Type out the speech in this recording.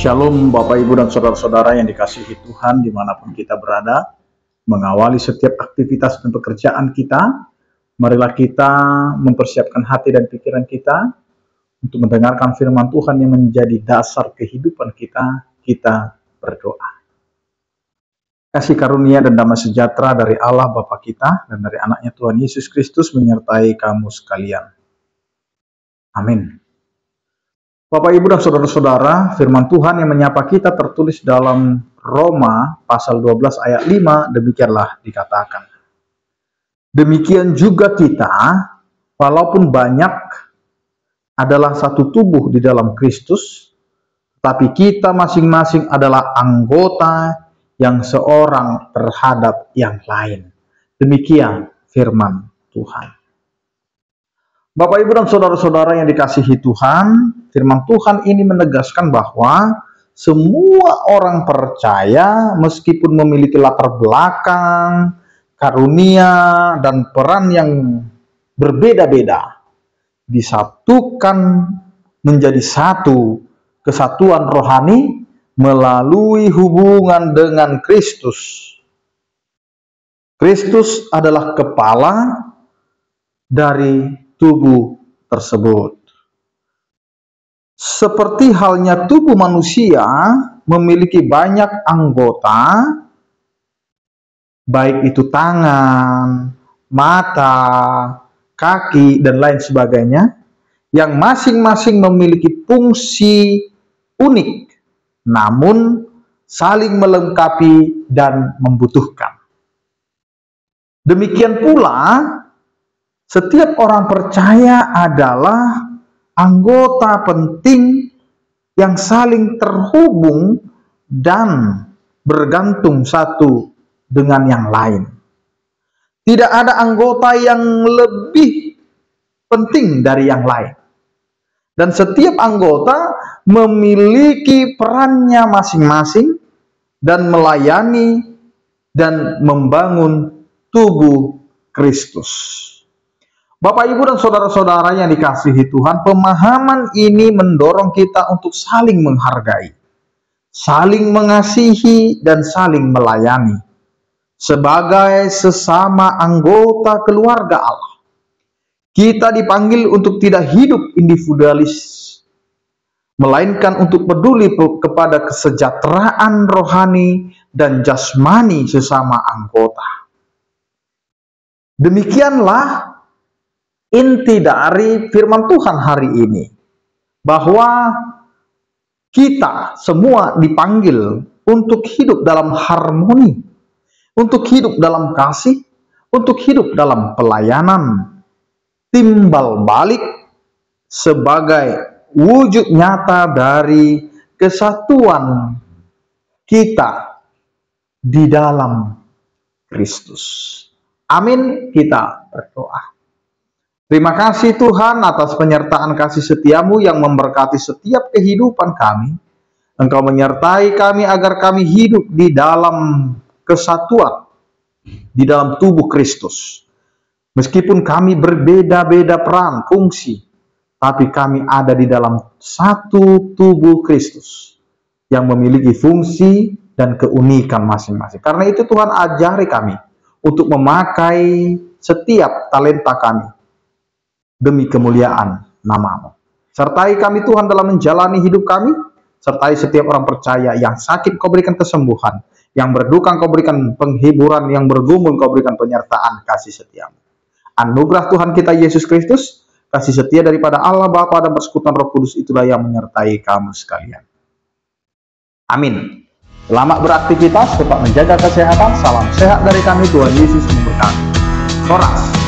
Shalom Bapak Ibu dan Saudara-saudara yang dikasihi Tuhan dimanapun kita berada. Mengawali setiap aktivitas dan pekerjaan kita, marilah kita mempersiapkan hati dan pikiran kita untuk mendengarkan firman Tuhan yang menjadi dasar kehidupan kita. Kita berdoa. Kasih karunia dan damai sejahtera dari Allah Bapa kita dan dari anaknya Tuhan Yesus Kristus menyertai kamu sekalian. Amin. Bapak, Ibu, dan Saudara-saudara, firman Tuhan yang menyapa kita tertulis dalam Roma pasal 12 ayat 5, demikianlah dikatakan. Demikian juga kita, walaupun banyak adalah satu tubuh di dalam Kristus, tapi kita masing-masing adalah anggota yang seorang terhadap yang lain. Demikian firman Tuhan. Bapak, Ibu, dan Saudara-saudara yang dikasihi Tuhan, firman Tuhan ini menegaskan bahwa semua orang percaya meskipun memiliki latar belakang, karunia, dan peran yang berbeda-beda, disatukan menjadi satu kesatuan rohani melalui hubungan dengan Kristus. Kristus adalah kepala dari tubuh tersebut. Seperti halnya tubuh manusia memiliki banyak anggota, baik itu tangan, mata, kaki, dan lain sebagainya, yang masing-masing memiliki fungsi unik, namun saling melengkapi dan membutuhkan. Demikian pula, setiap orang percaya adalah anggota penting yang saling terhubung dan bergantung satu dengan yang lain. Tidak ada anggota yang lebih penting dari yang lain. Dan setiap anggota memiliki perannya masing-masing dan melayani dan membangun tubuh Kristus. Bapak, Ibu, dan Saudara-saudara yang dikasihi Tuhan, pemahaman ini mendorong kita untuk saling menghargai, saling mengasihi, dan saling melayani sebagai sesama anggota keluarga Allah. Kita dipanggil untuk tidak hidup individualis, melainkan untuk peduli kepada kesejahteraan rohani dan jasmani sesama anggota. Demikianlah inti dari firman Tuhan hari ini, bahwa kita semua dipanggil untuk hidup dalam harmoni, untuk hidup dalam kasih, untuk hidup dalam pelayanan, timbal balik sebagai wujud nyata dari kesatuan kita di dalam Kristus. Amin, kita berdoa. Terima kasih Tuhan atas penyertaan kasih setiamu yang memberkati setiap kehidupan kami. Engkau menyertai kami agar kami hidup di dalam kesatuan, di dalam tubuh Kristus. Meskipun kami berbeda-beda peran, fungsi, tapi kami ada di dalam satu tubuh Kristus yang memiliki fungsi dan keunikan masing-masing. Karena itu Tuhan ajari kami untuk memakai setiap talenta kami demi kemuliaan nama-Mu. Sertai kami Tuhan dalam menjalani hidup kami, sertai setiap orang percaya yang sakit Kau berikan kesembuhan, yang berduka Kau berikan penghiburan, yang bergumul Kau berikan penyertaan kasih setiamu. Anugerah Tuhan kita Yesus Kristus, kasih setia daripada Allah Bapa dan persekutuan Roh Kudus itulah yang menyertai kamu sekalian. Amin. Selamat beraktivitas, tetap menjaga kesehatan, salam sehat dari kami, Tuhan Yesus memberkati. Soras.